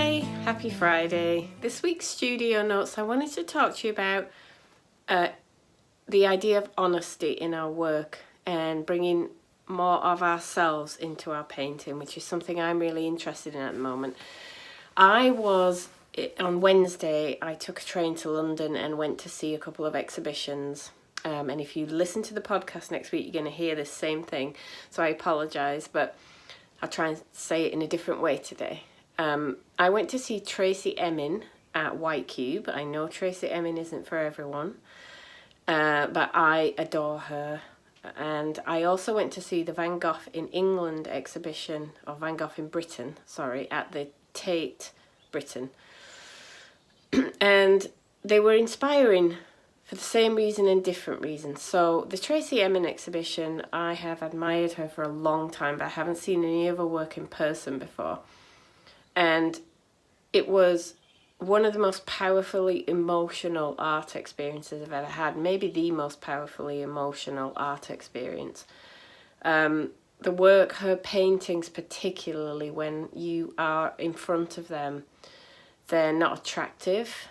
Hi, happy Friday. This week's studio notes, I wanted to talk to you about the idea of honesty in our work and bringing more of ourselves into our painting, which is something I'm really interested in at the moment. On Wednesday, I took a train to London and went to see a couple of exhibitions. And if you listen to the podcast next week, you're going to hear this same thing. So I apologise, but I'll try and say it in a different way today. I went to see Tracey Emin at White Cube. I know Tracey Emin isn't for everyone, but I adore her. And I also went to see the Van Gogh in England exhibition, or Van Gogh in Britain, sorry, at the Tate, Britain. And they were inspiring for the same reason and different reasons. So the Tracey Emin exhibition, I have admired her for a long time, but I haven't seen any of her work in person before. And it was one of the most powerfully emotional art experiences I've ever had. Maybe the most powerfully emotional art experience. The work, her paintings particularly, when you are in front of them, they're not attractive.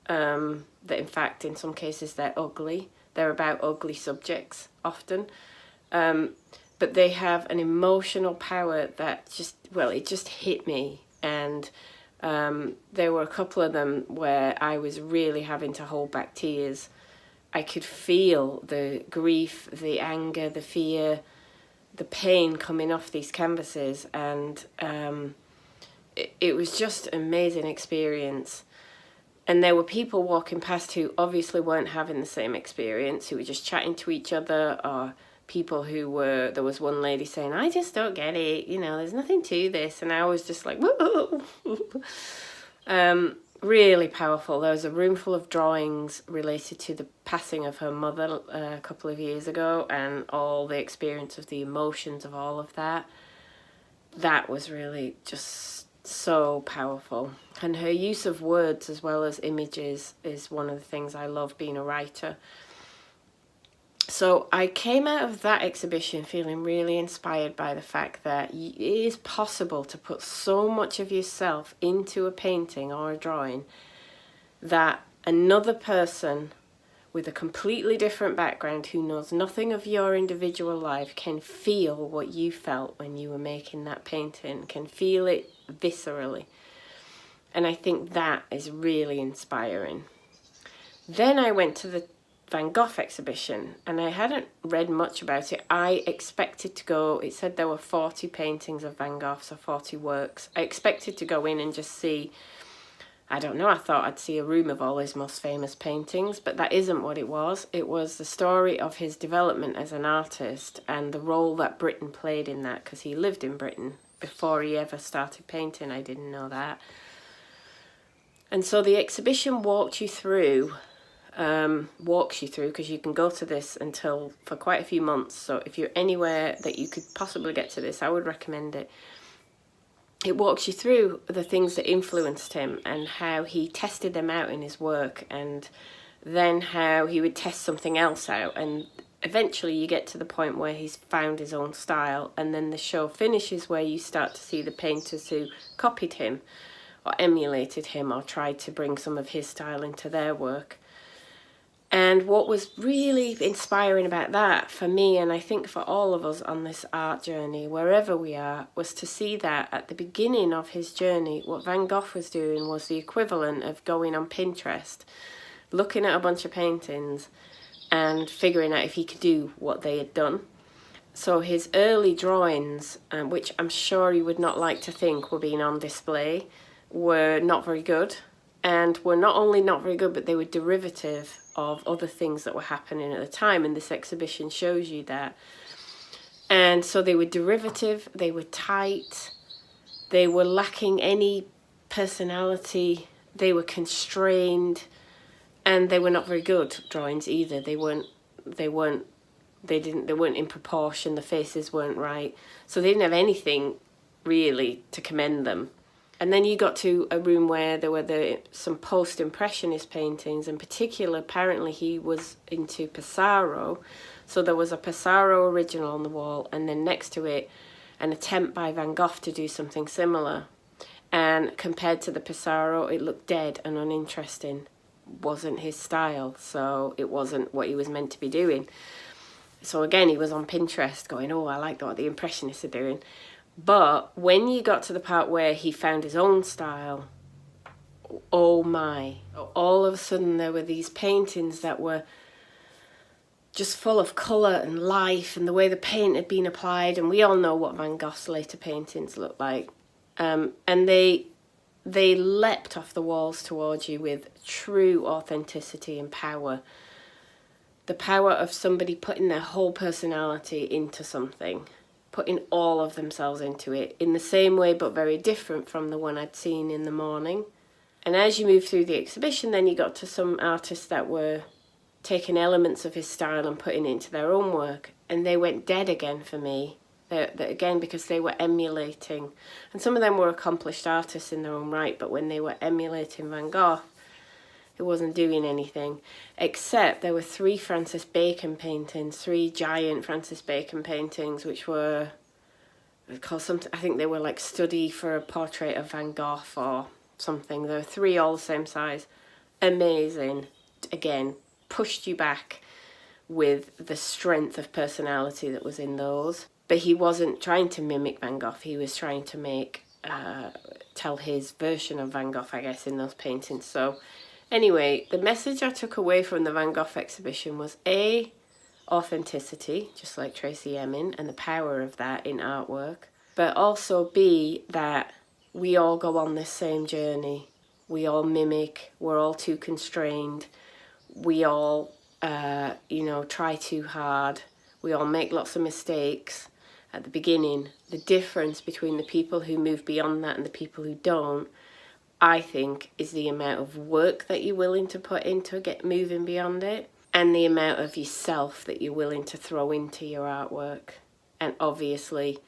That in fact, in some cases, they're ugly. They're about ugly subjects often. But they have an emotional power that it just hit me. And there were a couple of them where I was really having to hold back tears. I could feel the grief, the anger, the fear, the pain coming off these canvases, and it was just an amazing experience. And there were people walking past who obviously weren't having the same experience, who were just chatting to each other, or people there was one lady saying, I just don't get it, there's nothing to this. And I was just like, whoa. Really powerful. There was a room full of drawings related to the passing of her mother a couple of years ago, and all the experience of the emotions of all of that. That was really just so powerful. And her use of words as well as images is one of the things I love being a writer. So I came out of that exhibition feeling really inspired by the fact that it is possible to put so much of yourself into a painting or a drawing that another person with a completely different background who knows nothing of your individual life can feel what you felt when you were making that painting, can feel it viscerally. And I think that is really inspiring. Then I went to the Van Gogh exhibition, and I hadn't read much about it. I expected to go, it said there were 40 paintings of Van Gogh, so 40 works. I expected to go in and just see, I don't know, I thought I'd see a room of all his most famous paintings, but that isn't what it was. It was the story of his development as an artist and the role that Britain played in that, because he lived in Britain before he ever started painting. I didn't know that. And so the exhibition walks you through, because you can go to this for quite a few months. So if you're anywhere that you could possibly get to this, I would recommend it. It walks you through the things that influenced him and how he tested them out in his work, and then how he would test something else out, and eventually you get to the point where he's found his own style, and then the show finishes where you start to see the painters who copied him or emulated him or tried to bring some of his style into their work. And what was really inspiring about that for me, and I think for all of us on this art journey, wherever we are, was to see that at the beginning of his journey, what Van Gogh was doing was the equivalent of going on Pinterest, looking at a bunch of paintings and figuring out if he could do what they had done. So his early drawings, which I'm sure he would not like to think were being on display, were not very good. And were not only not very good, but they were derivative of other things that were happening at the time, and this exhibition shows you that. And so they were derivative, they were tight, they were lacking any personality, they were constrained, and they were not very good drawings either. They weren't in proportion, the faces weren't right. So they didn't have anything really to commend them. And then you got to a room where there were some post-impressionist paintings. In particular, apparently he was into Pissarro. So there was a Pissarro original on the wall, and then next to it, an attempt by Van Gogh to do something similar. And compared to the Pissarro, it looked dead and uninteresting. Wasn't his style, so it wasn't what he was meant to be doing. So again, he was on Pinterest going, oh, I like what the Impressionists are doing. But when you got to the part where he found his own style, oh my, all of a sudden there were these paintings that were just full of colour and life and the way the paint had been applied. And we all know what Van Gogh's later paintings looked like. And they leapt off the walls towards you with true authenticity and power. The power of somebody putting their whole personality into something, putting all of themselves into it in the same way but very different from the one I'd seen in the morning. And as you move through the exhibition, then you got to some artists that were taking elements of his style and putting it into their own work, and they went dead again for me. Again, because they were emulating, and some of them were accomplished artists in their own right, but when they were emulating Van Gogh, it wasn't doing anything, except there were 3 Francis Bacon paintings, 3 giant Francis Bacon paintings, which were called something, I think they were like Study for a Portrait of Van Gogh or something. There were 3 all the same size. Amazing. Again, pushed you back with the strength of personality that was in those. But he wasn't trying to mimic Van Gogh, he was trying to tell his version of Van Gogh, I guess, in those paintings. So anyway, the message I took away from the Van Gogh exhibition was A, authenticity, just like Tracey Emin, and the power of that in artwork. But also B, that we all go on this same journey. We all mimic, we're all too constrained. We all, try too hard. We all make lots of mistakes at the beginning. The difference between the people who move beyond that and the people who don't, I think, is the amount of work that you're willing to put into get moving beyond it, and the amount of yourself that you're willing to throw into your artwork. And obviously,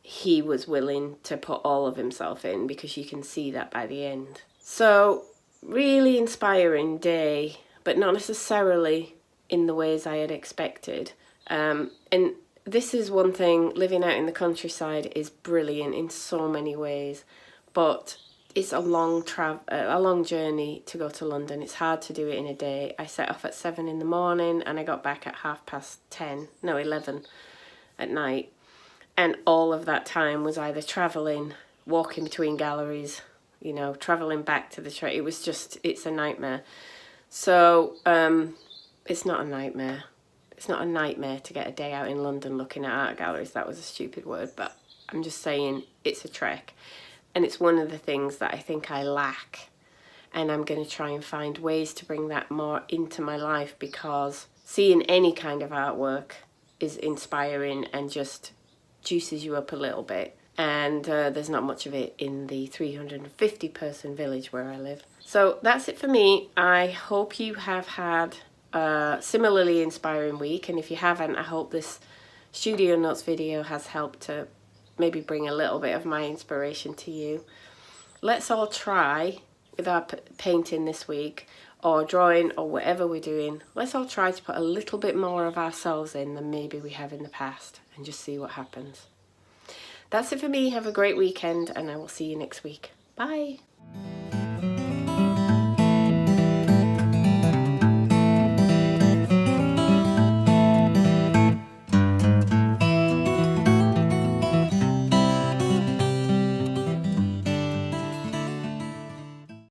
he was willing to put all of himself in, because you can see that by the end. So, really inspiring day, but not necessarily in the ways I had expected. And this is one thing, living out in the countryside is brilliant in so many ways, but it's a long journey to go to London. It's hard to do it in a day. I set off at 7 in the morning and I got back at 11 at night. And all of that time was either travelling, walking between galleries, travelling back to the train. It's a nightmare. So it's not a nightmare. It's not a nightmare to get a day out in London looking at art galleries. That was a stupid word, but I'm just saying it's a trek. And it's one of the things that I think I lack. And I'm going to try and find ways to bring that more into my life, because seeing any kind of artwork is inspiring and just juices you up a little bit. And there's not much of it in the 350 person village where I live. So that's it for me. I hope you have had a similarly inspiring week, and if you haven't, I hope this studio notes video has helped to maybe bring a little bit of my inspiration to you. Let's all try with our painting this week, or drawing, or whatever we're doing, let's all try to put a little bit more of ourselves in than maybe we have in the past, and just see what happens. That's it for me. Have a great weekend, and I will see you next week. Bye.